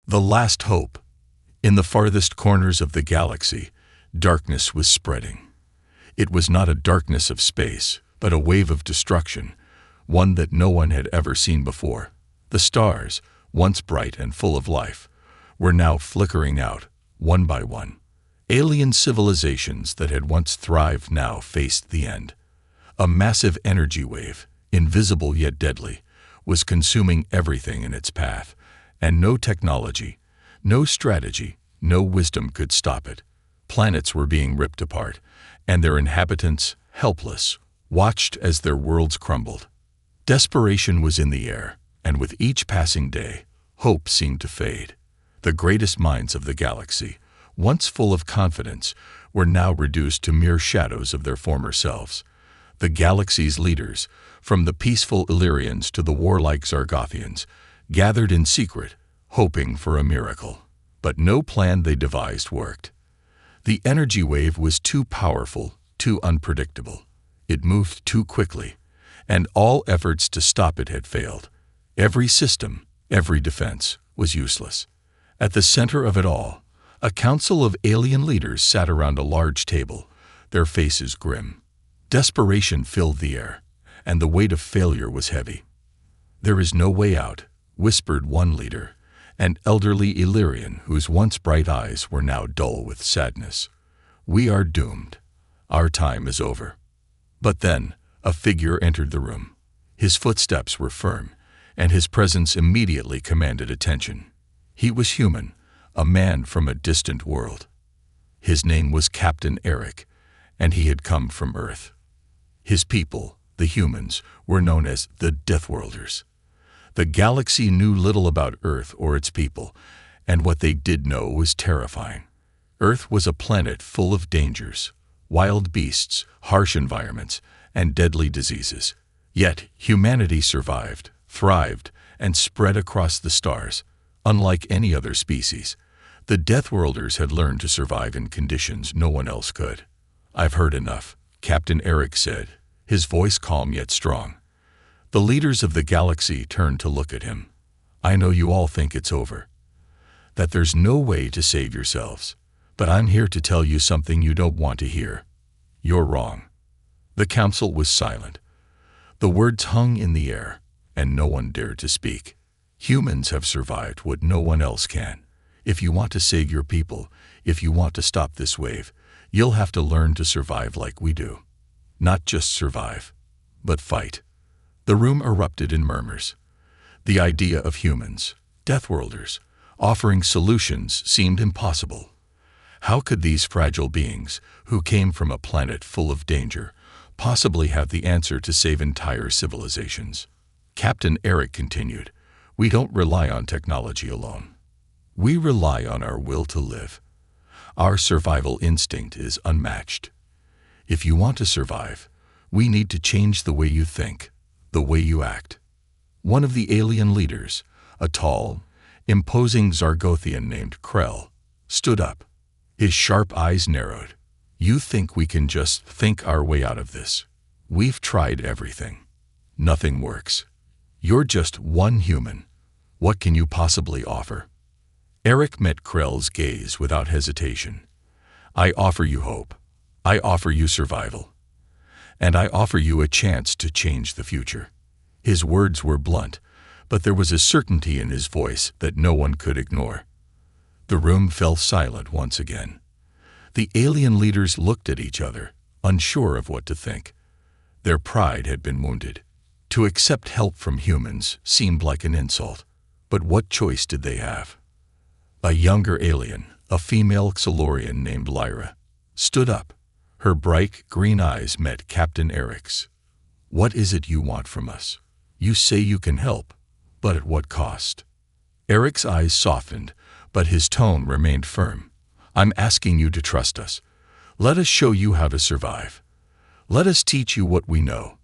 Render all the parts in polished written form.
The last hope. In the farthest corners of the galaxy, darkness was spreading. It was not a darkness of space, but a wave of destruction, one that no one had ever seen before. The stars, once bright and full of life, were now flickering out, one by one. Alien civilizations that had once thrived now faced the end. A massive energy wave, invisible yet deadly, was consuming everything in its path, and no technology, no strategy, no wisdom could stop it. Planets were being ripped apart, and their inhabitants, helpless, watched as their worlds crumbled. Desperation was in the air, and with each passing day, hope seemed to fade. The greatest minds of the galaxy, once full of confidence, were now reduced to mere shadows of their former selves. The galaxy's leaders, from the peaceful Illyrians to the warlike Zargothians, gathered in secret, hoping for a miracle. But no plan they devised worked. The energy wave was too powerful, too unpredictable. It moved too quickly, and all efforts to stop it had failed. Every system, every defense, was useless. At the center of it all, a council of alien leaders sat around a large table, their faces grim. Desperation filled the air, and the weight of failure was heavy. "There is no way out," whispered one leader, an elderly Illyrian whose once bright eyes were now dull with sadness. "We are doomed. Our time is over." But then a figure entered the room. His footsteps were firm, and his presence immediately commanded attention. He was human, a man from a distant world. His name was Captain Eric, and he had come from Earth. His people, the humans, were known as the Deathworlders. The galaxy knew little about Earth or its people, and what they did know was terrifying. Earth was a planet full of dangers, wild beasts, harsh environments, and deadly diseases. Yet humanity survived, thrived, and spread across the stars. Unlike any other species, the Deathworlders had learned to survive in conditions no one else could. "I've heard enough," Captain Eric said, his voice calm yet strong. The leaders of the galaxy turned to look at him. "I know you all think it's over, that there's no way to save yourselves, but I'm here to tell you something you don't want to hear. You're wrong." The council was silent. The words hung in the air, and no one dared to speak. Humans have survived what no one else can. If you want to save your people, if you want to stop this wave, you'll have to learn to survive like we do. Not just survive, but fight. The room erupted in murmurs. The idea of humans, Deathworlders, offering solutions seemed impossible. How could these fragile beings, who came from a planet full of danger, possibly have the answer to save entire civilizations? Captain Eric continued, "We don't rely on technology alone. We rely on our will to live. Our survival instinct is unmatched. If you want to survive, we need to change the way you think, the way you act." One of the alien leaders, a tall, imposing Zargothian named Krell, stood up. His sharp eyes narrowed. "You think we can just think our way out of this? We've tried everything. Nothing works. You're just one human. What can you possibly offer?" Eric met Krell's gaze without hesitation. "I offer you hope. I offer you survival. And I offer you a chance to change the future." His words were blunt, but there was a certainty in his voice that no one could ignore. The room fell silent once again. The alien leaders looked at each other, unsure of what to think. Their pride had been wounded. To accept help from humans seemed like an insult. But what choice did they have? A younger alien, a female Xelorian named Lyra, stood up. Her bright green eyes met Captain Eric's. "What is it you want from us? You say you can help, but at what cost?" Eric's eyes softened, but his tone remained firm. "I'm asking you to trust us. Let us show you how to survive. Let us teach you what we know.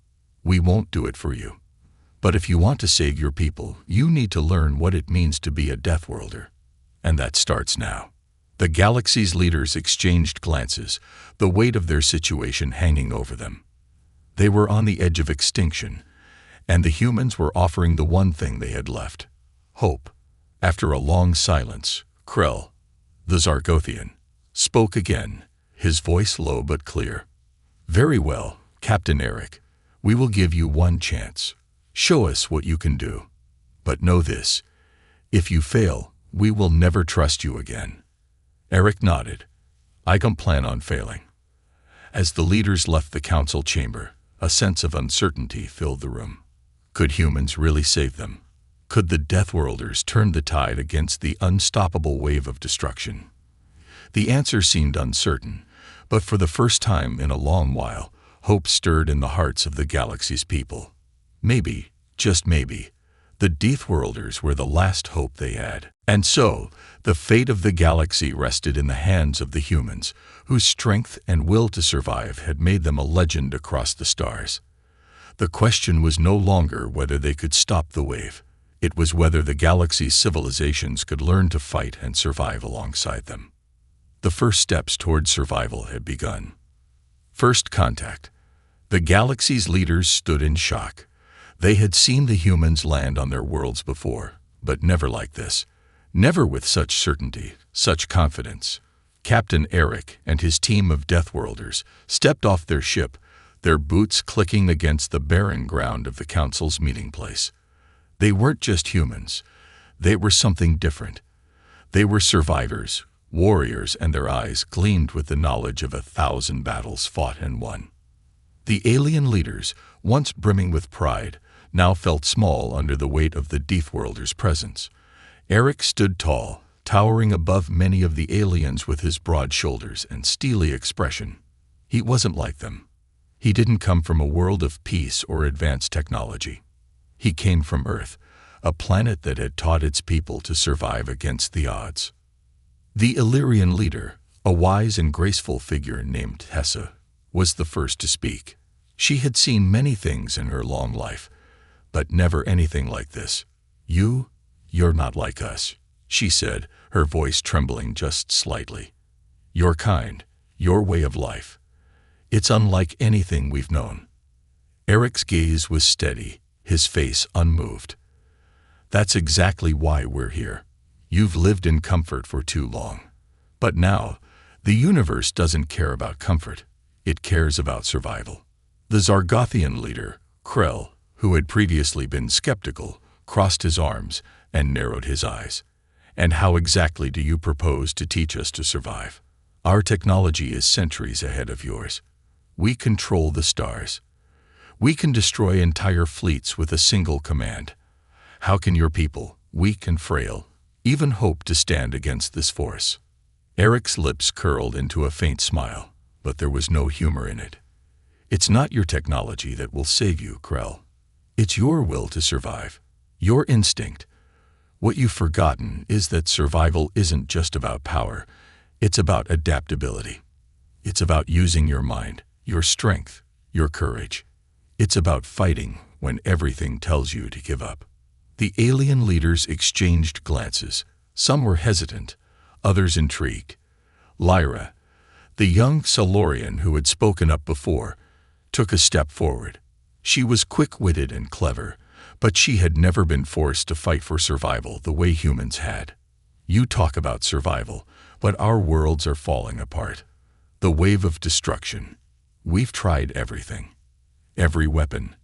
We won't do it for you. But if you want to save your people, you need to learn what it means to be a Deathworlder. And that starts now." The galaxy's leaders exchanged glances, the weight of their situation hanging over them. They were on the edge of extinction, and the humans were offering the one thing they had left: hope. After a long silence, Krell, the Zargothian, spoke again, his voice low but clear. "Very well, Captain Eric. We will give you one chance. Show us what you can do. But know this, if you fail, we will never trust you again." Eric nodded. "I don't plan on failing." As the leaders left the council chamber, a sense of uncertainty filled the room. Could humans really save them? Could the Deathworlders turn the tide against the unstoppable wave of destruction? The answer seemed uncertain, but for the first time in a long while, hope stirred in the hearts of the galaxy's people. Maybe, just maybe, the Deathworlders were the last hope they had. And so, the fate of the galaxy rested in the hands of the humans, whose strength and will to survive had made them a legend across the stars. The question was no longer whether they could stop the wave. It was whether the galaxy's civilizations could learn to fight and survive alongside them. The first steps toward survival had begun. First contact. The galaxy's leaders stood in shock. They had seen the humans land on their worlds before, but never like this. Never with such certainty, such confidence. Captain Eric and his team of Deathworlders stepped off their ship, their boots clicking against the barren ground of the council's meeting place. They weren't just humans. They were something different. They were survivors, warriors, and their eyes gleamed with the knowledge of 1,000 battles fought and won. The alien leaders, once brimming with pride, now felt small under the weight of the Deathworlders' presence. Eric stood tall, towering above many of the aliens with his broad shoulders and steely expression. He wasn't like them. He didn't come from a world of peace or advanced technology. He came from Earth, a planet that had taught its people to survive against the odds. The Illyrian leader, a wise and graceful figure named Tessa, was the first to speak. She had seen many things in her long life, but never anything like this. You're not like us," she said, her voice trembling just slightly. "Your kind, your way of life. It's unlike anything we've known." Eric's gaze was steady, his face unmoved. "That's exactly why we're here. You've lived in comfort for too long. But now, the universe doesn't care about comfort. It cares about survival." The Zargothian leader, Krell, who had previously been skeptical, crossed his arms and narrowed his eyes. "And how exactly do you propose to teach us to survive? Our technology is centuries ahead of yours. We control the stars. We can destroy entire fleets with a single command. How can your people, weak and frail, even hope to stand against this force?" Eric's lips curled into a faint smile, but there was no humor in it. "It's not your technology that will save you, Krell. It's your will to survive, your instinct. What you've forgotten is that survival isn't just about power, it's about adaptability. It's about using your mind, your strength, your courage. It's about fighting when everything tells you to give up." The alien leaders exchanged glances. Some were hesitant, others intrigued. Lyra, the young Solorian who had spoken up before, took a step forward. She was quick-witted and clever, but she had never been forced to fight for survival the way humans had. "You talk about survival, but our worlds are falling apart. The wave of destruction. We've tried everything. Every weapon,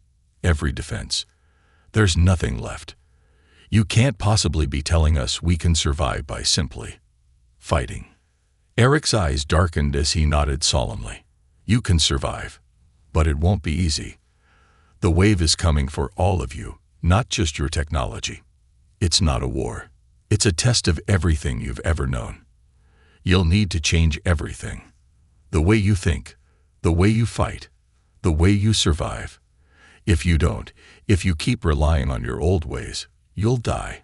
every defense. There's nothing left. You can't possibly be telling us we can survive by simply fighting." Eric's eyes darkened as he nodded solemnly. "You can survive, but it won't be easy. The wave is coming for all of you, not just your technology. It's not a war. It's a test of everything you've ever known. You'll need to change everything. The way you think, the way you fight, the way you survive. If you don't, if you keep relying on your old ways, you'll die.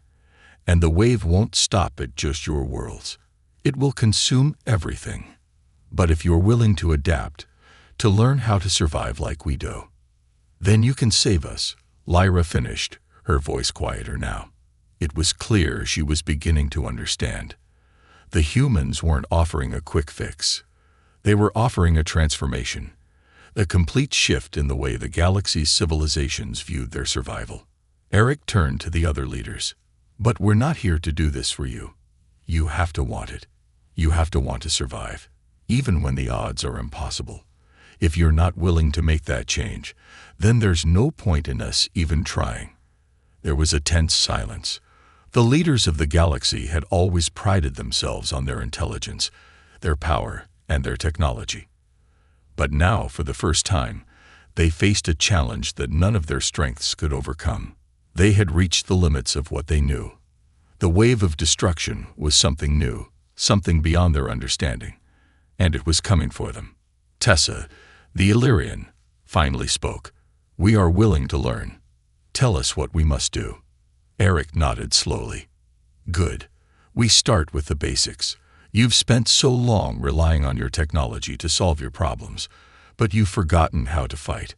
And the wave won't stop at just your worlds. It will consume everything. But if you're willing to adapt, to learn how to survive like we do, then you can save us," Lyra finished, her voice quieter now. It was clear she was beginning to understand. The humans weren't offering a quick fix. They were offering a transformation, a complete shift in the way the galaxy's civilizations viewed their survival. Eric turned to the other leaders. But we're not here to do this for you. You have to want it. You have to want to survive, even when the odds are impossible. If you're not willing to make that change, then there's no point in us even trying." There was a tense silence. The leaders of the galaxy had always prided themselves on their intelligence, their power, and their technology. But now, for the first time, they faced a challenge that none of their strengths could overcome. They had reached the limits of what they knew. The wave of destruction was something new, something beyond their understanding, and it was coming for them. Tessa, the Illyrian, finally spoke. "We are willing to learn. Tell us what we must do." Eric nodded slowly. "Good. We start with the basics. You've spent so long relying on your technology to solve your problems, but you've forgotten how to fight.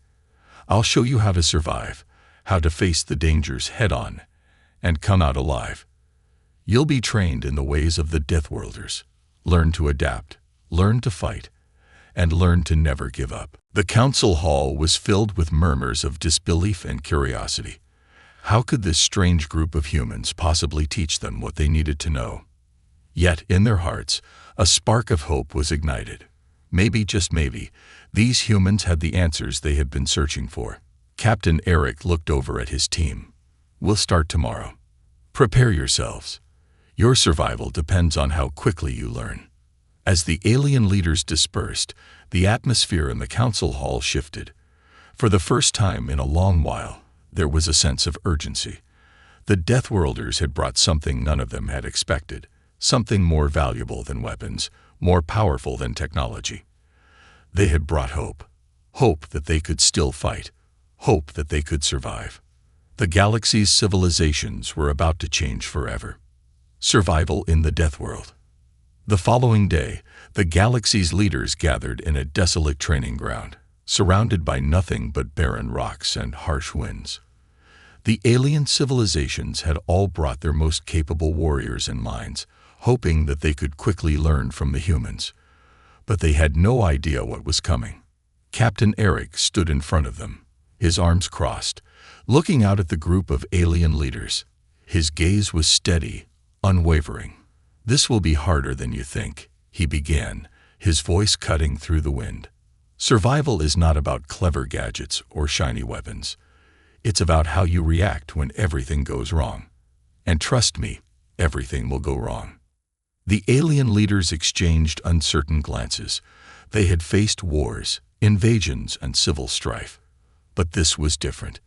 I'll show you how to survive, how to face the dangers head-on, and come out alive. You'll be trained in the ways of the Deathworlders. Learn to adapt, learn to fight, and learn to never give up." The council hall was filled with murmurs of disbelief and curiosity. How could this strange group of humans possibly teach them what they needed to know? Yet, in their hearts, a spark of hope was ignited. Maybe, just maybe, these humans had the answers they had been searching for. Captain Eric looked over at his team. "We'll start tomorrow. Prepare yourselves. Your survival depends on how quickly you learn." As the alien leaders dispersed, the atmosphere in the council hall shifted. For the first time in a long while, there was a sense of urgency. The Deathworlders had brought something none of them had expected, something more valuable than weapons, more powerful than technology. They had brought hope. Hope that they could still fight. Hope that they could survive. The galaxy's civilizations were about to change forever. Survival in the Deathworld. The following day, the galaxy's leaders gathered in a desolate training ground, surrounded by nothing but barren rocks and harsh winds. The alien civilizations had all brought their most capable warriors and minds, hoping that they could quickly learn from the humans. But they had no idea what was coming. Captain Eric stood in front of them, his arms crossed, looking out at the group of alien leaders. His gaze was steady, unwavering. "This will be harder than you think," he began, his voice cutting through the wind. "Survival is not about clever gadgets or shiny weapons. It's about how you react when everything goes wrong. And trust me, everything will go wrong." The alien leaders exchanged uncertain glances. They had faced wars, invasions, and civil strife. But this was different.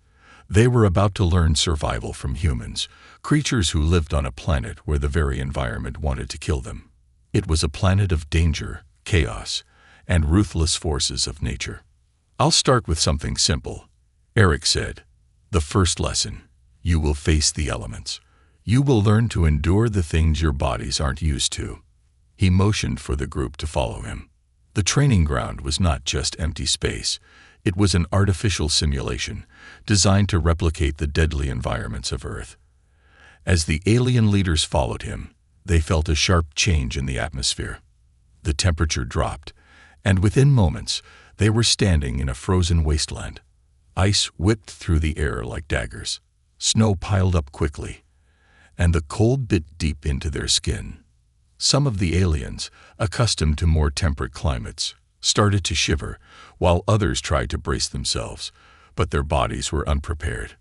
They were about to learn survival from humans, creatures who lived on a planet where the very environment wanted to kill them. It was a planet of danger, chaos, and ruthless forces of nature. "I'll start with something simple," Eric said. "The first lesson. You will face the elements. You will learn to endure the things your bodies aren't used to." He motioned for the group to follow him. The training ground was not just empty space. It was an artificial simulation, designed to replicate the deadly environments of Earth. As the alien leaders followed him, they felt a sharp change in the atmosphere. The temperature dropped, and within moments, they were standing in a frozen wasteland. Ice whipped through the air like daggers. Snow piled up quickly, and the cold bit deep into their skin. Some of the aliens, accustomed to more temperate climates, started to shiver, while others tried to brace themselves, but their bodies were unprepared.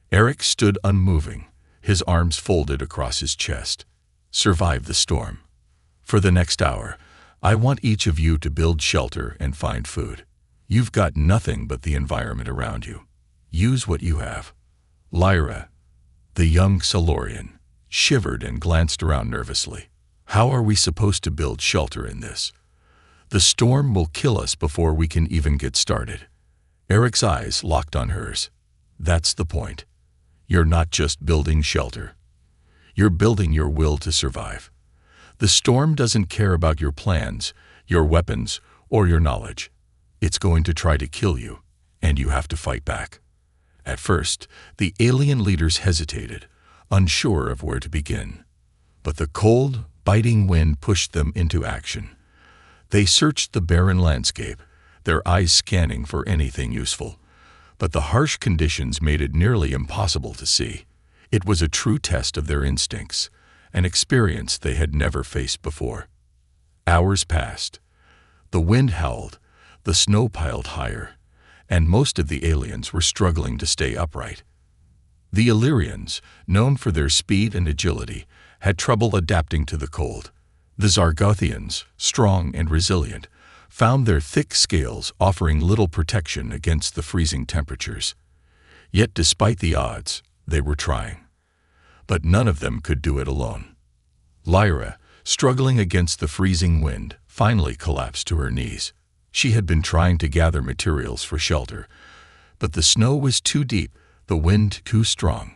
Eric stood unmoving, his arms folded across his chest. "Survive the storm. For the next hour, I want each of you to build shelter and find food. You've got nothing but the environment around you. Use what you have." Lyra, the young Solorian, shivered and glanced around nervously. "How are we supposed to build shelter in this? The storm will kill us before we can even get started." Eric's eyes locked on hers. "That's the point. You're not just building shelter. You're building your will to survive. The storm doesn't care about your plans, your weapons, or your knowledge. It's going to try to kill you, and you have to fight back." At first, the alien leaders hesitated, unsure of where to begin. But the cold, biting wind pushed them into action. They searched the barren landscape, their eyes scanning for anything useful. But the harsh conditions made it nearly impossible to see. It was a true test of their instincts, an experience they had never faced before. Hours passed. The wind howled, the snow piled higher, and most of the aliens were struggling to stay upright. The Illyrians, known for their speed and agility, had trouble adapting to the cold. The Zargothians, strong and resilient, found their thick scales offering little protection against the freezing temperatures. Yet despite the odds, they were trying. But none of them could do it alone. Lyra, struggling against the freezing wind, finally collapsed to her knees. She had been trying to gather materials for shelter, but the snow was too deep, the wind too strong.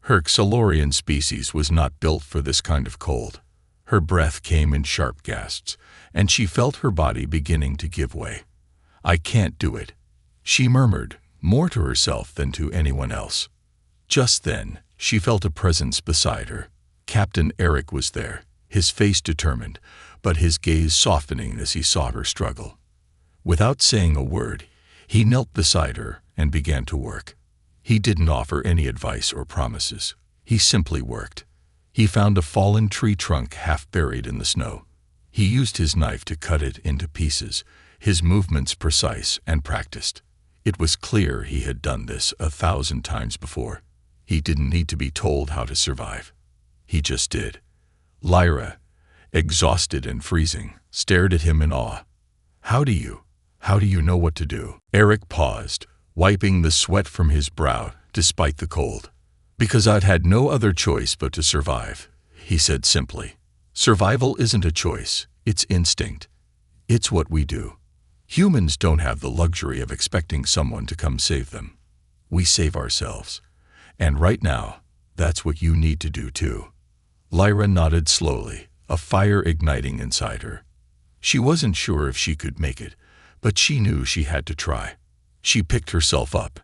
Her Xylorian species was not built for this kind of cold. Her breath came in sharp gasps, and she felt her body beginning to give way. "I can't do it," she murmured, more to herself than to anyone else. Just then, she felt a presence beside her. Captain Eric was there, his face determined, but his gaze softening as he saw her struggle. Without saying a word, he knelt beside her and began to work. He didn't offer any advice or promises. He simply worked. He found a fallen tree trunk half buried in the snow. He used his knife to cut it into pieces, his movements precise and practiced. It was clear he had done this 1,000 times before. He didn't need to be told how to survive. He just did. Lyra, exhausted and freezing, stared at him in awe. How do you know what to do?" Eric paused, wiping the sweat from his brow despite the cold. "Because I'd had no other choice but to survive," he said simply. "Survival isn't a choice, it's instinct. It's what we do. Humans don't have the luxury of expecting someone to come save them. We save ourselves. And right now, that's what you need to do too." Lyra nodded slowly, a fire igniting inside her. She wasn't sure if she could make it, but she knew she had to try. She picked herself up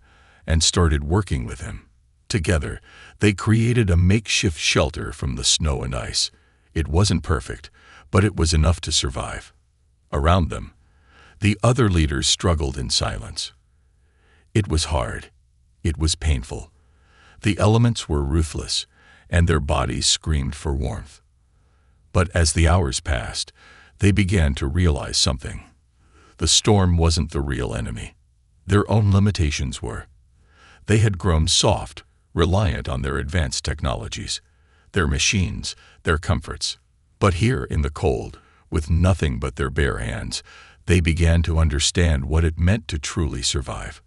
and started working with him. Together, they created a makeshift shelter from the snow and ice. It wasn't perfect, but it was enough to survive. Around them, the other leaders struggled in silence. It was hard. It was painful. The elements were ruthless, and their bodies screamed for warmth. But as the hours passed, they began to realize something. The storm wasn't the real enemy. Their own limitations were. They had grown soft, reliant on their advanced technologies, their machines, their comforts. But here in the cold, with nothing but their bare hands, they began to understand what it meant to truly survive.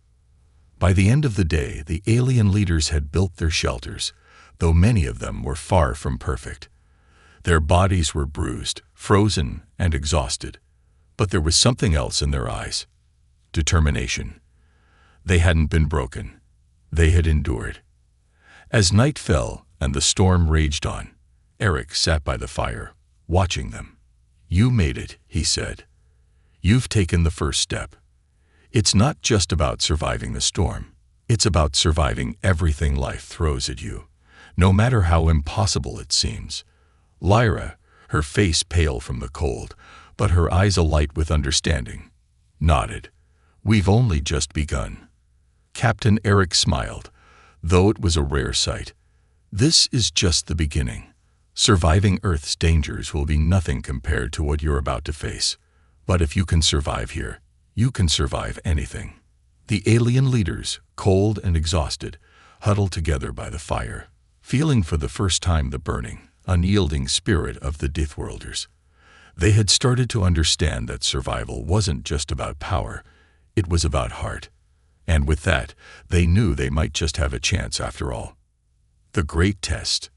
By the end of the day, the alien leaders had built their shelters, though many of them were far from perfect. Their bodies were bruised, frozen, and exhausted. But there was something else in their eyes. Determination. They hadn't been broken. They had endured. As night fell and the storm raged on, Eric sat by the fire, watching them. "You made it," he said. "You've taken the first step. It's not just about surviving the storm. It's about surviving everything life throws at you, no matter how impossible it seems." Lyra, her face pale from the cold, but her eyes alight with understanding, nodded. "We've only just begun." Captain Eric smiled, though it was a rare sight. "This is just the beginning. Surviving Earth's dangers will be nothing compared to what you're about to face. But if you can survive here, you can survive anything." The alien leaders, cold and exhausted, huddled together by the fire, feeling for the first time the burning, unyielding spirit of the Deathworlders. They had started to understand that survival wasn't just about power, it was about heart. And with that, they knew they might just have a chance after all. The great test.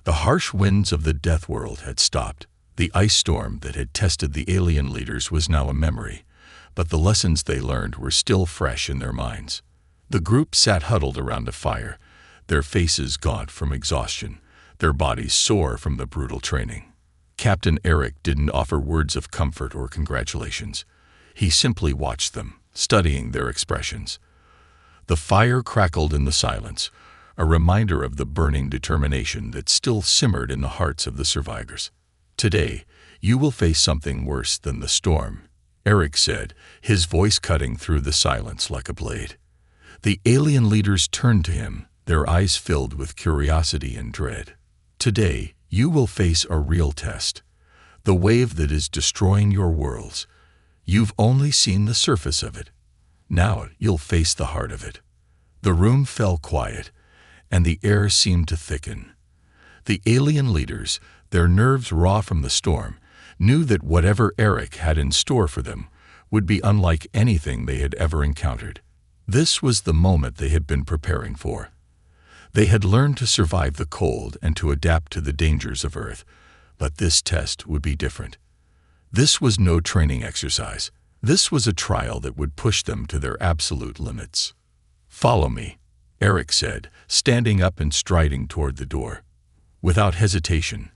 The harsh winds of the Deathworld had stopped. The ice storm that had tested the alien leaders was now a memory, but the lessons they learned were still fresh in their minds. The group sat huddled around a fire, their faces gaunt from exhaustion, their bodies sore from the brutal training. Captain Eric didn't offer words of comfort or congratulations. He simply watched them, studying their expressions. The fire crackled in the silence, a reminder of the burning determination that still simmered in the hearts of the survivors. "Today, you will face something worse than the storm," Eric said, his voice cutting through the silence like a blade. The alien leaders turned to him, their eyes filled with curiosity and dread. Today, you will face a real test. The wave that is destroying your worlds. You've only seen the surface of it. Now you'll face the heart of it. The room fell quiet, and the air seemed to thicken. The alien leaders, their nerves raw from the storm, knew that whatever Eric had in store for them would be unlike anything they had ever encountered. This was the moment they had been preparing for. They had learned to survive the cold and to adapt to the dangers of Earth, but this test would be different. This was no training exercise. This was a trial that would push them to their absolute limits. "Follow me," Eric said, standing up and striding toward the door. Without hesitation,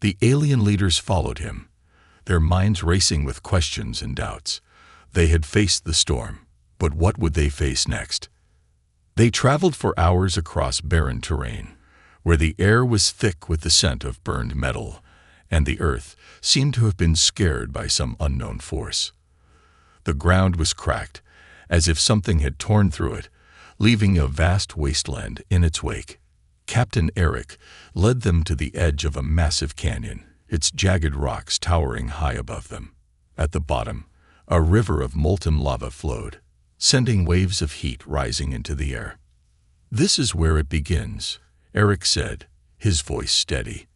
the alien leaders followed him, their minds racing with questions and doubts. They had faced the storm, but what would they face next? They traveled for hours across barren terrain, where the air was thick with the scent of burned metal, and the earth seemed to have been scared by some unknown force. The ground was cracked, as if something had torn through it, leaving a vast wasteland in its wake. Captain Eric led them to the edge of a massive canyon, its jagged rocks towering high above them. At the bottom, a river of molten lava flowed, sending waves of heat rising into the air. "This is where it begins," Eric said, his voice steady.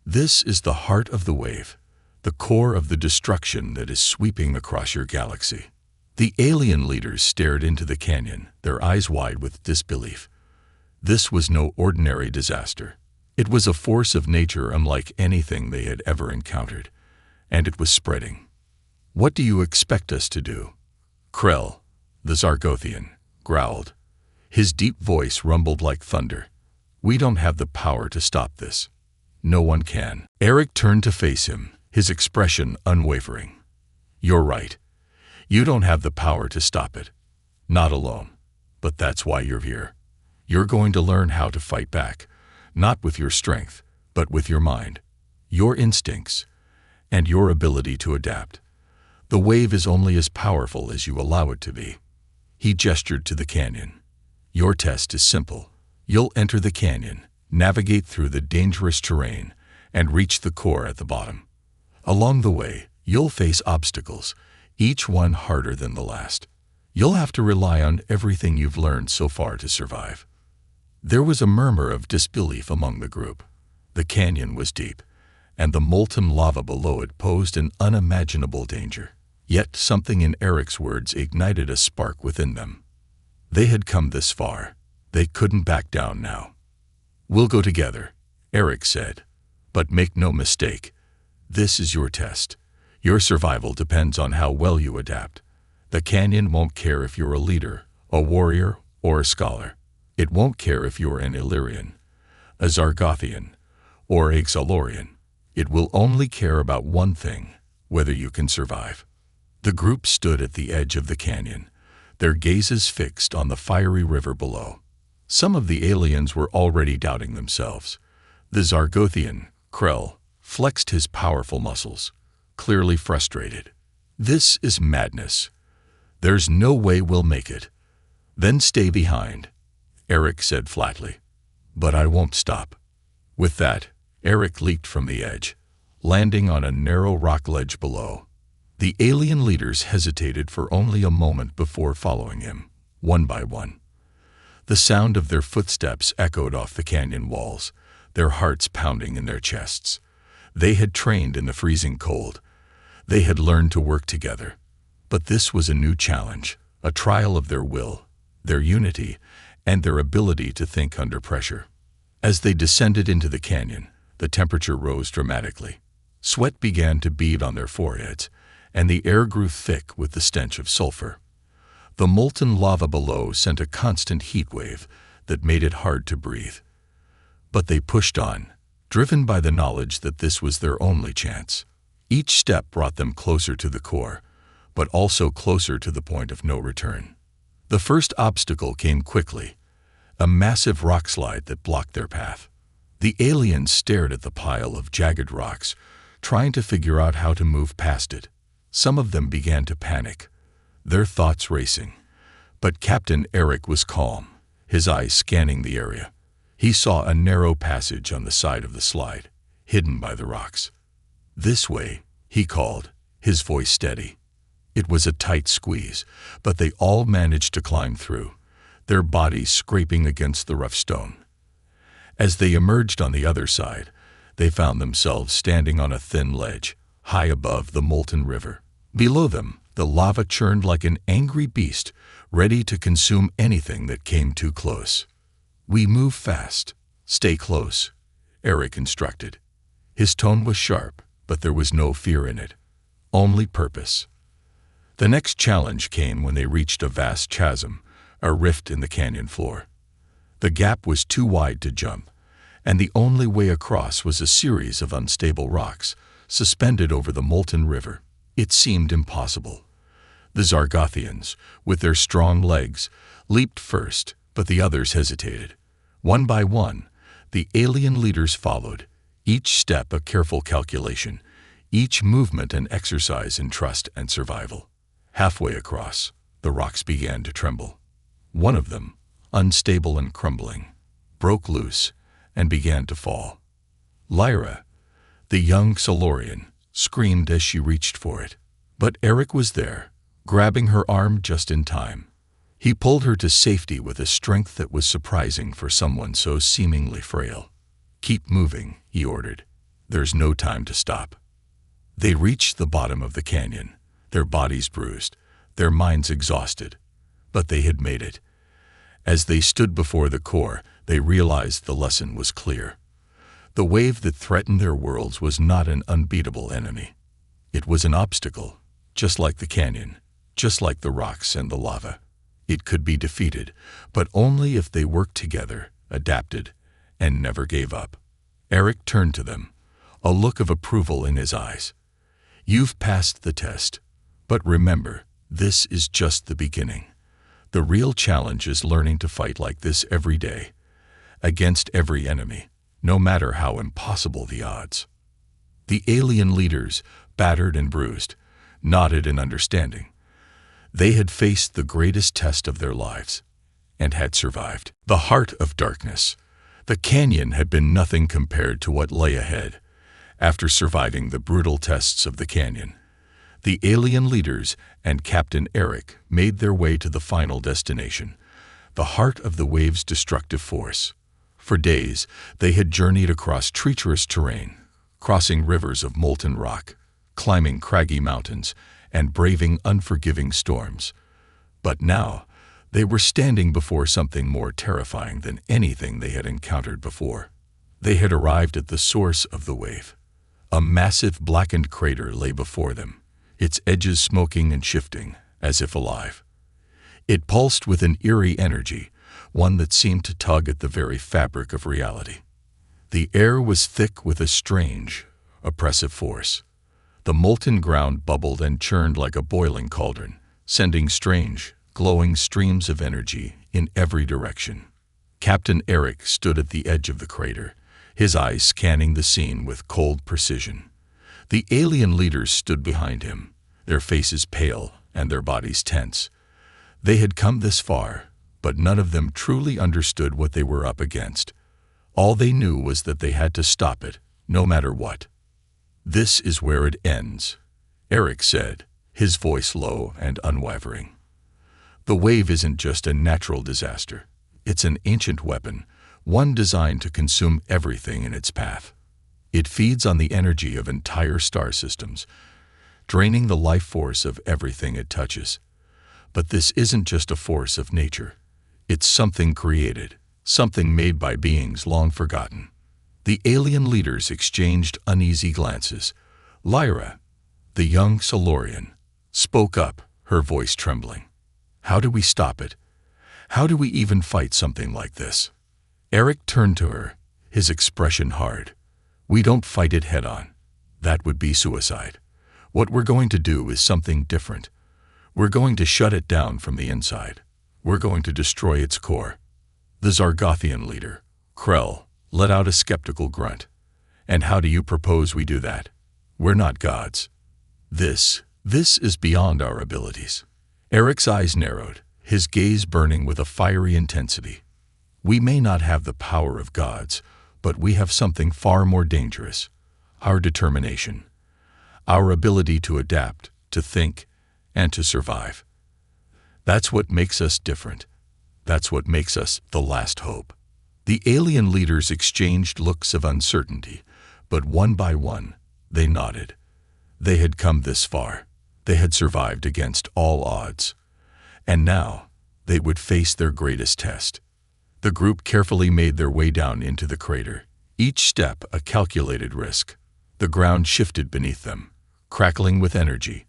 "This is the heart of the wave, the core of the destruction that is sweeping across your galaxy." The alien leaders stared into the canyon, their eyes wide with disbelief. This was no ordinary disaster. It was a force of nature unlike anything they had ever encountered, and it was spreading. "What do you expect us to do?" Krell, the Zargothian, growled. His deep voice rumbled like thunder. "We don't have the power to stop this. No one can." Eric turned to face him, his expression unwavering. "You're right. You don't have the power to stop it. Not alone. But that's why you're here. You're going to learn how to fight back, not with your strength, but with your mind, your instincts, and your ability to adapt. The wave is only as powerful as you allow it to be." He gestured to the canyon. "Your test is simple. You'll enter the canyon, navigate through the dangerous terrain, and reach the core at the bottom. Along the way, you'll face obstacles, each one harder than the last. You'll have to rely on everything you've learned so far to survive." There was a murmur of disbelief among the group. The canyon was deep, and the molten lava below it posed an unimaginable danger. Yet something in Eric's words ignited a spark within them. They had come this far. They couldn't back down now. "We'll go together," Eric said. "But make no mistake, this is your test. Your survival depends on how well you adapt. The canyon won't care if you're a leader, a warrior, or a scholar. It won't care if you're an Illyrian, a Zargothian, or a Xalorian. It will only care about one thing, whether you can survive." The group stood at the edge of the canyon, their gazes fixed on the fiery river below. Some of the aliens were already doubting themselves. The Zargothian, Krell, flexed his powerful muscles, clearly frustrated. "This is madness. There's no way we'll make it." "Then stay behind," Eric said flatly. "But I won't stop." With that, Eric leaped from the edge, landing on a narrow rock ledge below. The alien leaders hesitated for only a moment before following him, one by one. The sound of their footsteps echoed off the canyon walls, their hearts pounding in their chests. They had trained in the freezing cold. They had learned to work together. But this was a new challenge, a trial of their will, their unity, and their ability to think under pressure. As they descended into the canyon, the temperature rose dramatically. Sweat began to bead on their foreheads, and the air grew thick with the stench of sulfur. The molten lava below sent a constant heat wave that made it hard to breathe. But they pushed on, driven by the knowledge that this was their only chance. Each step brought them closer to the core, but also closer to the point of no return. The first obstacle came quickly, a massive rock slide that blocked their path. The aliens stared at the pile of jagged rocks, trying to figure out how to move past it. Some of them began to panic, their thoughts racing. But Captain Eric was calm, his eyes scanning the area. He saw a narrow passage on the side of the slide, hidden by the rocks. "This way," he called, his voice steady. It was a tight squeeze, but they all managed to climb through, their bodies scraping against the rough stone. As they emerged on the other side, they found themselves standing on a thin ledge, high above the molten river. Below them, the lava churned like an angry beast, ready to consume anything that came too close. "We move fast. Stay close," Eric instructed. His tone was sharp, but there was no fear in it, only purpose. The next challenge came when they reached a vast chasm, a rift in the canyon floor. The gap was too wide to jump, and the only way across was a series of unstable rocks, suspended over the molten river. It seemed impossible. The Zargothians, with their strong legs, leaped first, but the others hesitated. One by one, the alien leaders followed, each step a careful calculation, each movement an exercise in trust and survival. Halfway across, the rocks began to tremble. One of them, unstable and crumbling, broke loose and began to fall. Lyra, the young Solorian, screamed as she reached for it. But Eric was there, grabbing her arm just in time. He pulled her to safety with a strength that was surprising for someone so seemingly frail. "Keep moving," he ordered. "There's no time to stop." They reached the bottom of the canyon, their bodies bruised, their minds exhausted. But they had made it. As they stood before the core, they realized the lesson was clear. The wave that threatened their worlds was not an unbeatable enemy. It was an obstacle, just like the canyon, just like the rocks and the lava. It could be defeated, but only if they worked together, adapted, and never gave up. Eric turned to them, a look of approval in his eyes. "You've passed the test, but remember, this is just the beginning. The real challenge is learning to fight like this every day, against every enemy, no matter how impossible the odds." The alien leaders, battered and bruised, nodded in understanding. They had faced the greatest test of their lives, and had survived. The heart of darkness. The canyon had been nothing compared to what lay ahead. After surviving the brutal tests of the canyon, the alien leaders and Captain Eric made their way to the final destination, the heart of the wave's destructive force. For days, they had journeyed across treacherous terrain, crossing rivers of molten rock, climbing craggy mountains, and braving unforgiving storms. But now, they were standing before something more terrifying than anything they had encountered before. They had arrived at the source of the wave. A massive blackened crater lay before them, its edges smoking and shifting, as if alive. It pulsed with an eerie energy, one that seemed to tug at the very fabric of reality. The air was thick with a strange, oppressive force. The molten ground bubbled and churned like a boiling cauldron, sending strange, glowing streams of energy in every direction. Captain Eric stood at the edge of the crater, his eyes scanning the scene with cold precision. The alien leaders stood behind him, their faces pale and their bodies tense. They had come this far, but none of them truly understood what they were up against. All they knew was that they had to stop it, no matter what. "This is where it ends," Eric said, his voice low and unwavering. "The wave isn't just a natural disaster. It's an ancient weapon, one designed to consume everything in its path. It feeds on the energy of entire star systems, draining the life force of everything it touches. But this isn't just a force of nature. It's something created, something made by beings long forgotten." The alien leaders exchanged uneasy glances. Lyra, the young Solorian, spoke up, her voice trembling. "How do we stop it? How do we even fight something like this?" Eric turned to her, his expression hard. "We don't fight it head-on. That would be suicide. What we're going to do is something different. We're going to shut it down from the inside. We're going to destroy its core." The Zargothian leader, Krell, let out a skeptical grunt. "And how do you propose we do that? We're not gods. This is beyond our abilities." Eric's eyes narrowed, his gaze burning with a fiery intensity. We may not have the power of gods, but we have something far more dangerous: our determination, our ability to adapt, to think, and to survive. That's what makes us different. That's what makes us the last hope. The alien leaders exchanged looks of uncertainty, but one by one, they nodded. They had come this far. They had survived against all odds. And now, they would face their greatest test. The group carefully made their way down into the crater, each step a calculated risk. The ground shifted beneath them, crackling with energy,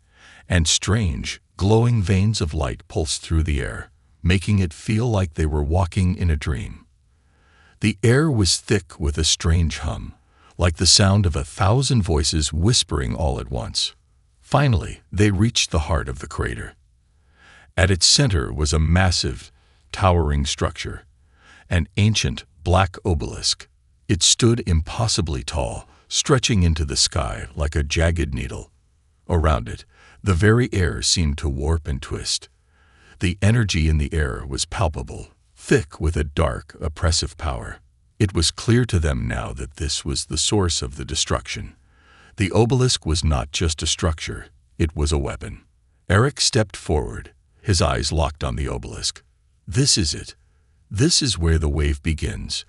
and strange, glowing veins of light pulsed through the air, making it feel like they were walking in a dream. The air was thick with a strange hum, like the sound of 1,000 voices whispering all at once. Finally, they reached the heart of the crater. At its center was a massive, towering structure, an ancient black obelisk. It stood impossibly tall, stretching into the sky like a jagged needle. Around it, the very air seemed to warp and twist. The energy in the air was palpable, thick with a dark, oppressive power. It was clear to them now that this was the source of the destruction. The obelisk was not just a structure, it was a weapon. Eric stepped forward, his eyes locked on the obelisk. This is it. This is where the wave begins.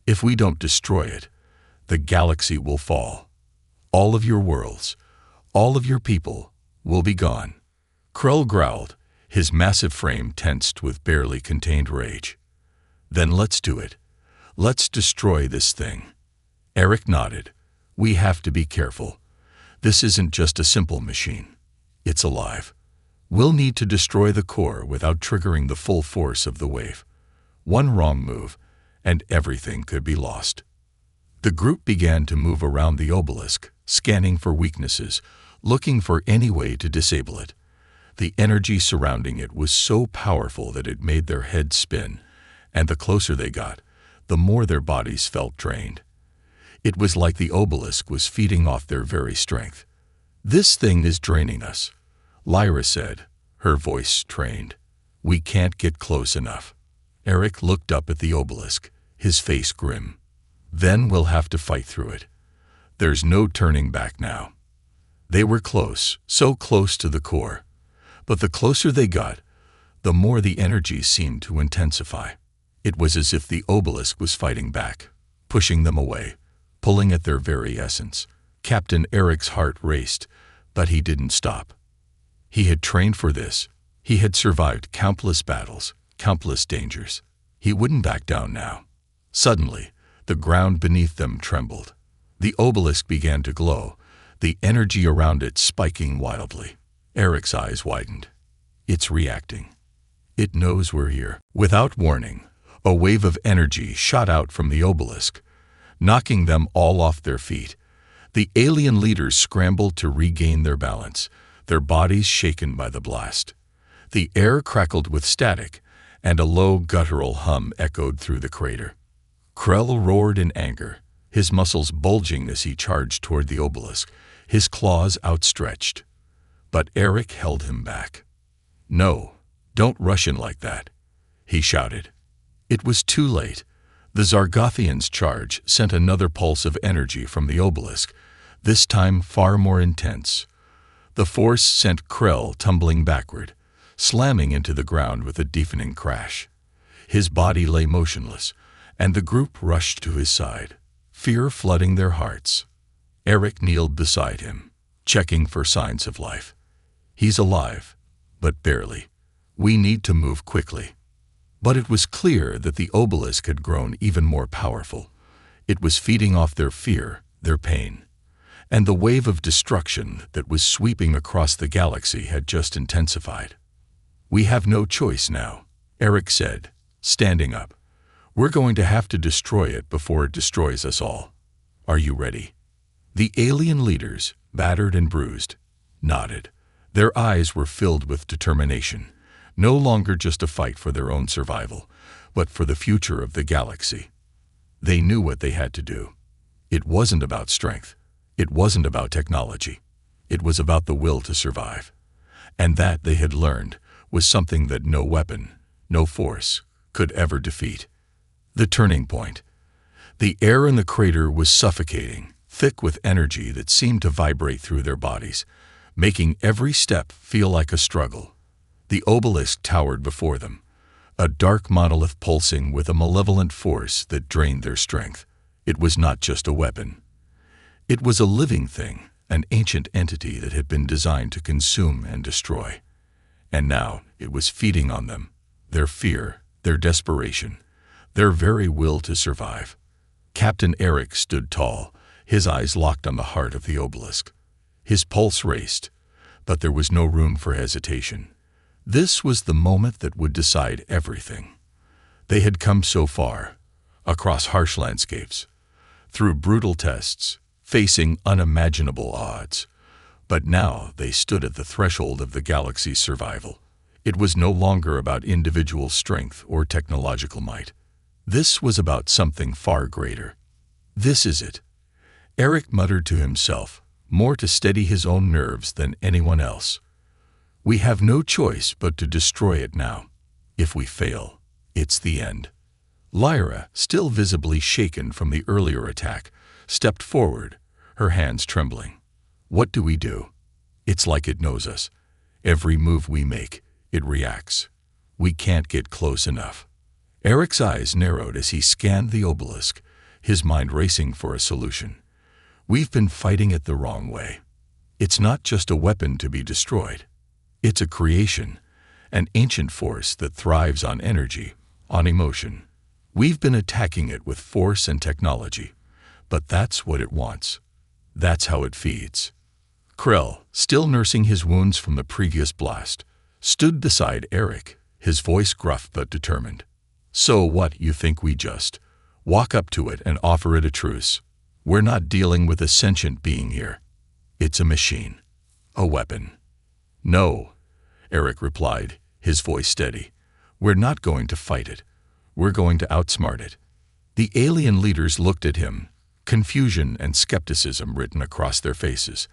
If we don't destroy it, the galaxy will fall. All of your worlds, all of your people, will be gone. Krell growled, his massive frame tensed with barely contained rage. Then let's do it. Let's destroy this thing. Eric nodded. We have to be careful. This isn't just a simple machine. It's alive. We'll need to destroy the core without triggering the full force of the wave. One wrong move, and everything could be lost. The group began to move around the obelisk, scanning for weaknesses, looking for any way to disable it. The energy surrounding it was so powerful that it made their heads spin, and the closer they got, the more their bodies felt drained. It was like the obelisk was feeding off their very strength. This thing is draining us, Lyra said, her voice strained. We can't get close enough. Eric looked up at the obelisk, his face grim. Then we'll have to fight through it. There's no turning back now. They were close, so close to the core. But the closer they got, the more the energy seemed to intensify. It was as if the obelisk was fighting back, pushing them away, pulling at their very essence. Captain Eric's heart raced, but he didn't stop. He had trained for this. He had survived countless battles, countless dangers. He wouldn't back down now. Suddenly, the ground beneath them trembled. The obelisk began to glow, the energy around it spiking wildly. Eric's eyes widened. It's reacting. It knows we're here. Without warning, a wave of energy shot out from the obelisk, knocking them all off their feet. The alien leaders scrambled to regain their balance, their bodies shaken by the blast. The air crackled with static, and a low guttural hum echoed through the crater. Krell roared in anger, his muscles bulging as he charged toward the obelisk, his claws outstretched. But Eric held him back. No, don't rush in like that, he shouted. It was too late. The Zargothian's charge sent another pulse of energy from the obelisk, this time far more intense. The force sent Krell tumbling backward, slamming into the ground with a deafening crash. His body lay motionless, and the group rushed to his side, fear flooding their hearts. Eric kneeled beside him, checking for signs of life. He's alive, but barely. We need to move quickly. But it was clear that the obelisk had grown even more powerful. It was feeding off their fear, their pain. And the wave of destruction that was sweeping across the galaxy had just intensified. We have no choice now, Eric said, standing up. We're going to have to destroy it before it destroys us all. Are you ready? The alien leaders, battered and bruised, nodded. Their eyes were filled with determination, no longer just a fight for their own survival, but for the future of the galaxy. They knew what they had to do. It wasn't about strength. It wasn't about technology. It was about the will to survive. And that, they had learned, was something that no weapon, no force, could ever defeat. The turning point. The air in the crater was suffocating, thick with energy that seemed to vibrate through their bodies, making every step feel like a struggle. The obelisk towered before them, a dark monolith pulsing with a malevolent force that drained their strength. It was not just a weapon. It was a living thing, an ancient entity that had been designed to consume and destroy. And now it was feeding on them, their fear, their desperation, their very will to survive. Captain Eric stood tall, his eyes locked on the heart of the obelisk. His pulse raced, but there was no room for hesitation. This was the moment that would decide everything. They had come so far, across harsh landscapes, through brutal tests, facing unimaginable odds. But now they stood at the threshold of the galaxy's survival. It was no longer about individual strength or technological might. This was about something far greater. "This is it," Eric muttered to himself, more to steady his own nerves than anyone else. "We have no choice but to destroy it now. If we fail, it's the end." Lyra, still visibly shaken from the earlier attack, stepped forward, her hands trembling. "What do we do? It's like it knows us. Every move we make, it reacts. We can't get close enough." Eric's eyes narrowed as he scanned the obelisk, his mind racing for a solution. "We've been fighting it the wrong way. It's not just a weapon to be destroyed. It's a creation, an ancient force that thrives on energy, on emotion. We've been attacking it with force and technology, but that's what it wants. That's how it feeds." Krell, still nursing his wounds from the previous blast, stood beside Eric, his voice gruff but determined. "So what, you think we just walk up to it and offer it a truce? We're not dealing with a sentient being here. It's a machine, a weapon." "No," Eric replied, his voice steady. "We're not going to fight it. We're going to outsmart it." The alien leaders looked at him, confusion and skepticism written across their faces.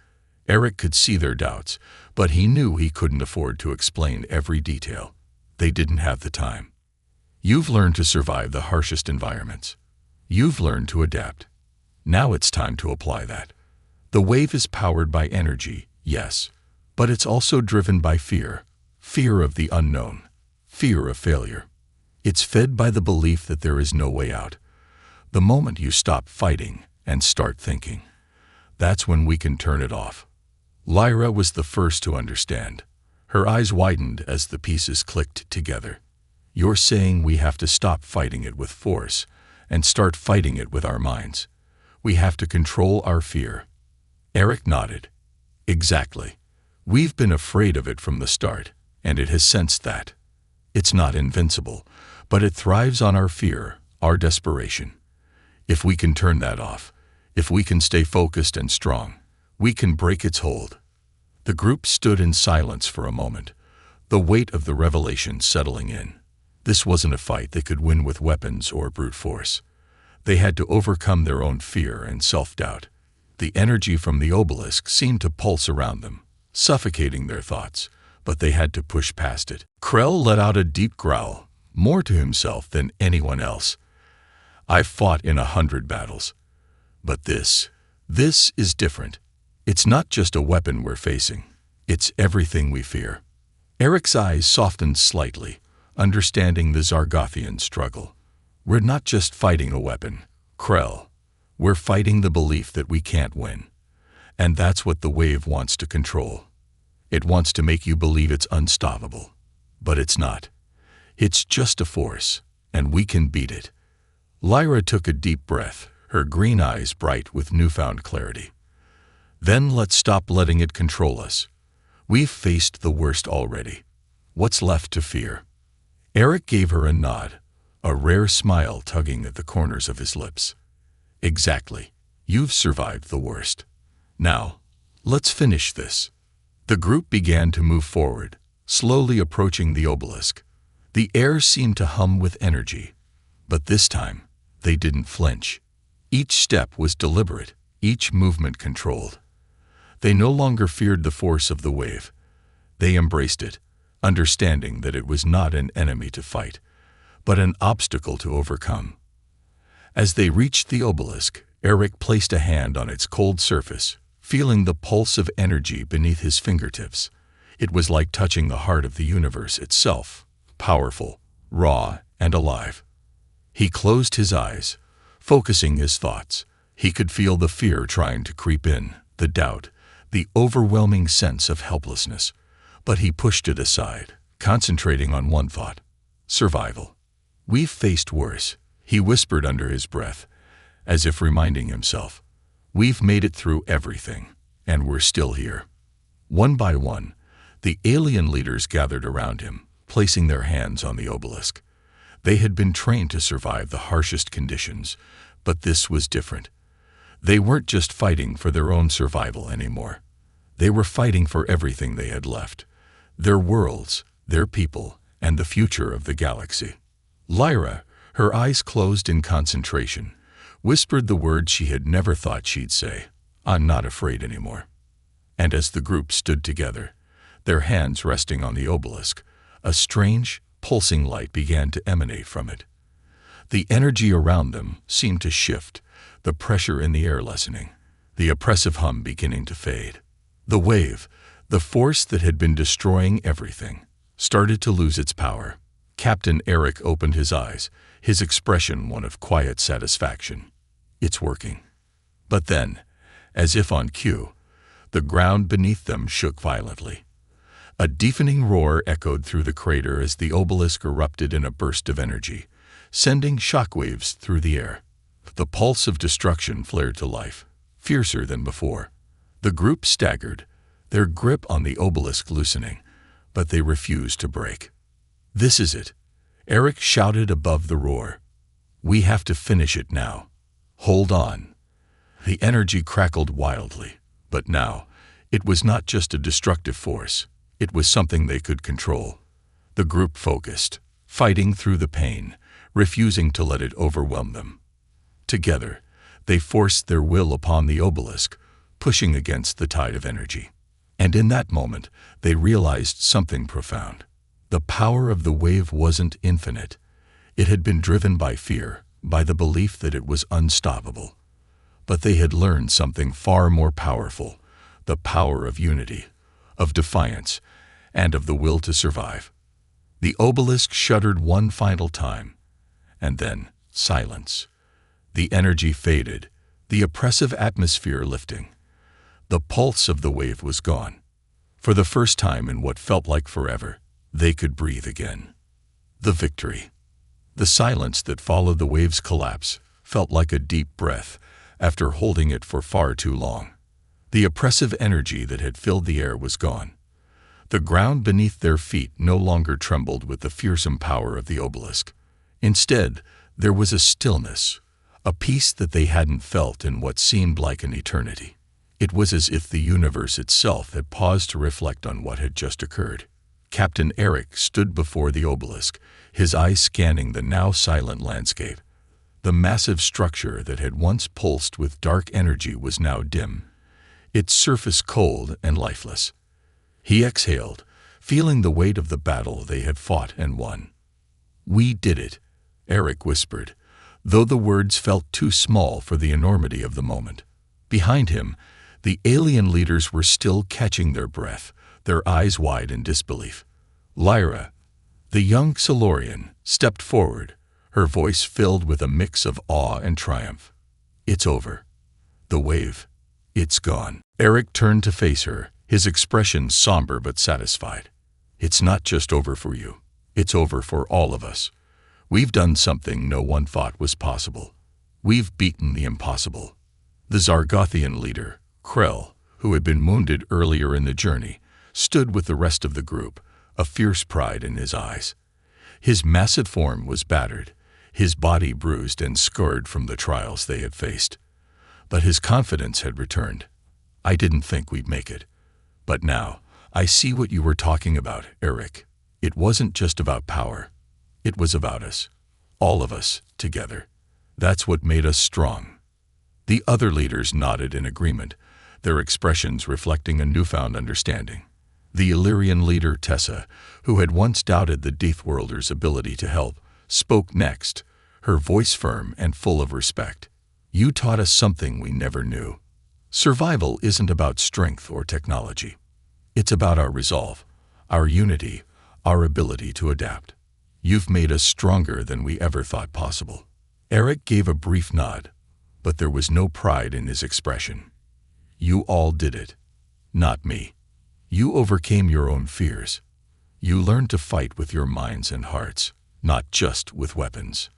Eric could see their doubts, but he knew he couldn't afford to explain every detail. They didn't have the time. "You've learned to survive the harshest environments. You've learned to adapt. Now it's time to apply that. The wave is powered by energy, yes, but it's also driven by fear. Fear of the unknown. Fear of failure. It's fed by the belief that there is no way out. The moment you stop fighting and start thinking, that's when we can turn it off." Lyra was the first to understand. Her eyes widened as the pieces clicked together. "You're saying we have to stop fighting it with force and start fighting it with our minds. We have to control our fear." Eric nodded. "Exactly. We've been afraid of it from the start, and it has sensed that. It's not invincible, but it thrives on our fear, our desperation. If we can turn that off, if we can stay focused and strong, we can break its hold." The group stood in silence for a moment, the weight of the revelation settling in. This wasn't a fight they could win with weapons or brute force. They had to overcome their own fear and self-doubt. The energy from the obelisk seemed to pulse around them, suffocating their thoughts, but they had to push past it. Krell let out a deep growl, more to himself than anyone else. "I've fought in 100 battles. But this is different. It's not just a weapon we're facing. It's everything we fear." Eric's eyes softened slightly, understanding the Zargothian struggle. "We're not just fighting a weapon, Krell. We're fighting the belief that we can't win. And that's what the wave wants to control. It wants to make you believe it's unstoppable. But it's not. It's just a force, and we can beat it." Lyra took a deep breath, her green eyes bright with newfound clarity. "Then let's stop letting it control us. We've faced the worst already. What's left to fear?" Eric gave her a nod, a rare smile tugging at the corners of his lips. "Exactly. You've survived the worst. Now, let's finish this." The group began to move forward, slowly approaching the obelisk. The air seemed to hum with energy, but this time, they didn't flinch. Each step was deliberate, each movement controlled. They no longer feared the force of the wave. They embraced it, understanding that it was not an enemy to fight, but an obstacle to overcome. As they reached the obelisk, Eric placed a hand on its cold surface, feeling the pulse of energy beneath his fingertips. It was like touching the heart of the universe itself, powerful, raw, and alive. He closed his eyes, focusing his thoughts. He could feel the fear trying to creep in, the doubt, the overwhelming sense of helplessness. But he pushed it aside, concentrating on one thought: survival. "We've faced worse," he whispered under his breath, as if reminding himself. "We've made it through everything, and we're still here." One by one, the alien leaders gathered around him, placing their hands on the obelisk. They had been trained to survive the harshest conditions, but this was different. They weren't just fighting for their own survival anymore. They were fighting for everything they had left: their worlds, their people, and the future of the galaxy. Lyra, her eyes closed in concentration, whispered the words she had never thought she'd say: "I'm not afraid anymore." And as the group stood together, their hands resting on the obelisk, a strange, pulsing light began to emanate from it. The energy around them seemed to shift, the pressure in the air lessening, the oppressive hum beginning to fade. The wave, the force that had been destroying everything, started to lose its power. Captain Eric opened his eyes, his expression one of quiet satisfaction. "It's working." But then, as if on cue, the ground beneath them shook violently. A deafening roar echoed through the crater as the obelisk erupted in a burst of energy, sending shockwaves through the air. The pulse of destruction flared to life, fiercer than before. The group staggered, their grip on the obelisk loosening, but they refused to break. "This is it," Eric shouted above the roar. "We have to finish it now. Hold on." The energy crackled wildly, but now, it was not just a destructive force. It was something they could control. The group focused, fighting through the pain, refusing to let it overwhelm them. Together, they forced their will upon the obelisk, pushing against the tide of energy. And in that moment, they realized something profound. The power of the wave wasn't infinite. It had been driven by fear, by the belief that it was unstoppable. But they had learned something far more powerful: the power of unity, of defiance, and of the will to survive. The obelisk shuddered one final time, and then silence. The energy faded, the oppressive atmosphere lifting. The pulse of the wave was gone. For the first time in what felt like forever, they could breathe again. The victory. The silence that followed the wave's collapse felt like a deep breath after holding it for far too long. The oppressive energy that had filled the air was gone. The ground beneath their feet no longer trembled with the fearsome power of the obelisk. Instead, there was a stillness, a peace that they hadn't felt in what seemed like an eternity. It was as if the universe itself had paused to reflect on what had just occurred. Captain Eric stood before the obelisk, his eyes scanning the now silent landscape. The massive structure that had once pulsed with dark energy was now dim, its surface cold and lifeless. He exhaled, feeling the weight of the battle they had fought and won. "We did it," Eric whispered, though the words felt too small for the enormity of the moment. Behind him, the alien leaders were still catching their breath, their eyes wide in disbelief. Lyra, the young Silurian, stepped forward, her voice filled with a mix of awe and triumph. "It's over. The wave. It's gone." Eric turned to face her, his expression somber but satisfied. "It's not just over for you. It's over for all of us. We've done something no one thought was possible. We've beaten the impossible." The Zargothian leader, Krell, who had been wounded earlier in the journey, stood with the rest of the group, a fierce pride in his eyes. His massive form was battered, his body bruised and scarred from the trials they had faced. But his confidence had returned. "I didn't think we'd make it. But now, I see what you were talking about, Eric. It wasn't just about power. It was about us. All of us, together. That's what made us strong." The other leaders nodded in agreement, their expressions reflecting a newfound understanding. The Illyrian leader, Tessa, who had once doubted the Deathworlders' ability to help, spoke next, her voice firm and full of respect. "You taught us something we never knew. Survival isn't about strength or technology. It's about our resolve, our unity, our ability to adapt. You've made us stronger than we ever thought possible." Eric gave a brief nod, but there was no pride in his expression. "You all did it. Not me. You overcame your own fears. You learned to fight with your minds and hearts, not just with weapons."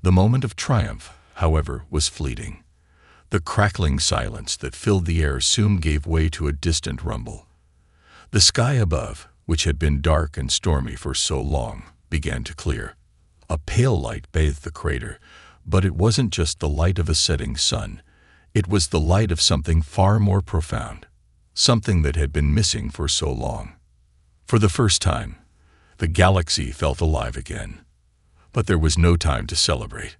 The moment of triumph, however, was fleeting. The crackling silence that filled the air soon gave way to a distant rumble. The sky above, which had been dark and stormy for so long, began to clear. A pale light bathed the crater, but it wasn't just the light of a setting sun. It was the light of something far more profound, something that had been missing for so long. For the first time, the galaxy felt alive again. But there was no time to celebrate.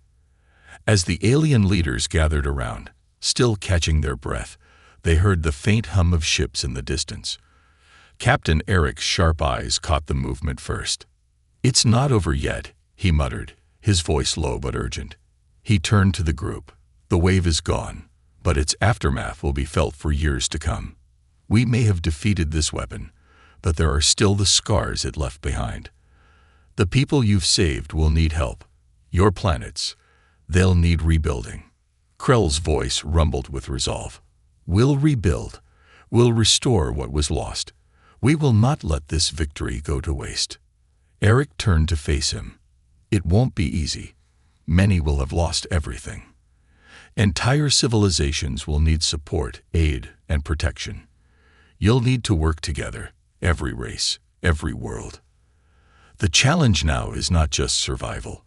As the alien leaders gathered around, still catching their breath, they heard the faint hum of ships in the distance. Captain Eric's sharp eyes caught the movement first. "It's not over yet," he muttered, his voice low but urgent. He turned to the group. "The wave is gone, but its aftermath will be felt for years to come. We may have defeated this weapon, but there are still the scars it left behind. The people you've saved will need help. Your planets, they'll need rebuilding." Krell's voice rumbled with resolve. "We'll rebuild. We'll restore what was lost. We will not let this victory go to waste." Eric turned to face him. "It won't be easy. Many will have lost everything. Entire civilizations will need support, aid, and protection. You'll need to work together, every race, every world. The challenge now is not just survival.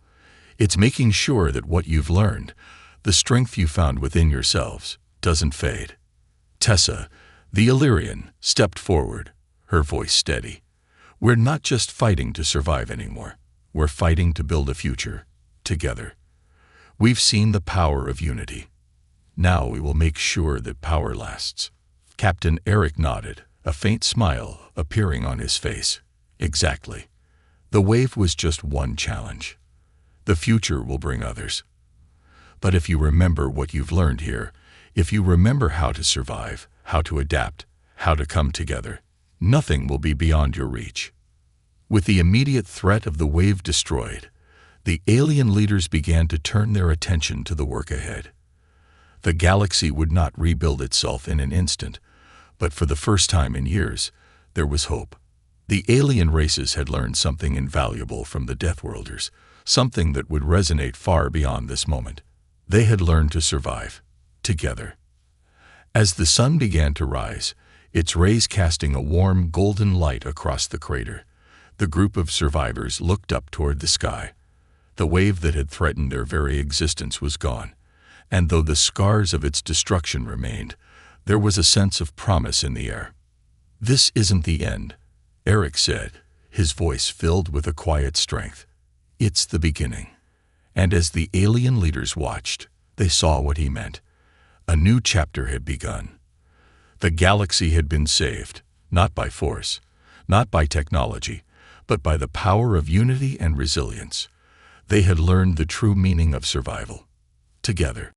It's making sure that what you've learned, the strength you found within yourselves, doesn't fade." Tessa, the Illyrian, stepped forward, her voice steady. "We're not just fighting to survive anymore. We're fighting to build a future, together. We've seen the power of unity. Now we will make sure that power lasts." Captain Eric nodded, a faint smile appearing on his face. "Exactly. The wave was just one challenge. The future will bring others. But if you remember what you've learned here, if you remember how to survive, how to adapt, how to come together, nothing will be beyond your reach." With the immediate threat of the wave destroyed, the alien leaders began to turn their attention to the work ahead. The galaxy would not rebuild itself in an instant, but for the first time in years, there was hope. The alien races had learned something invaluable from the Deathworlders, something that would resonate far beyond this moment. They had learned to survive, together. As the sun began to rise, its rays casting a warm golden light across the crater, the group of survivors looked up toward the sky. The wave that had threatened their very existence was gone, and though the scars of its destruction remained, there was a sense of promise in the air. "This isn't the end," Eric said, his voice filled with a quiet strength. "It's the beginning." And as the alien leaders watched, they saw what he meant. A new chapter had begun. The galaxy had been saved, not by force, not by technology, but by the power of unity and resilience. They had learned the true meaning of survival, together.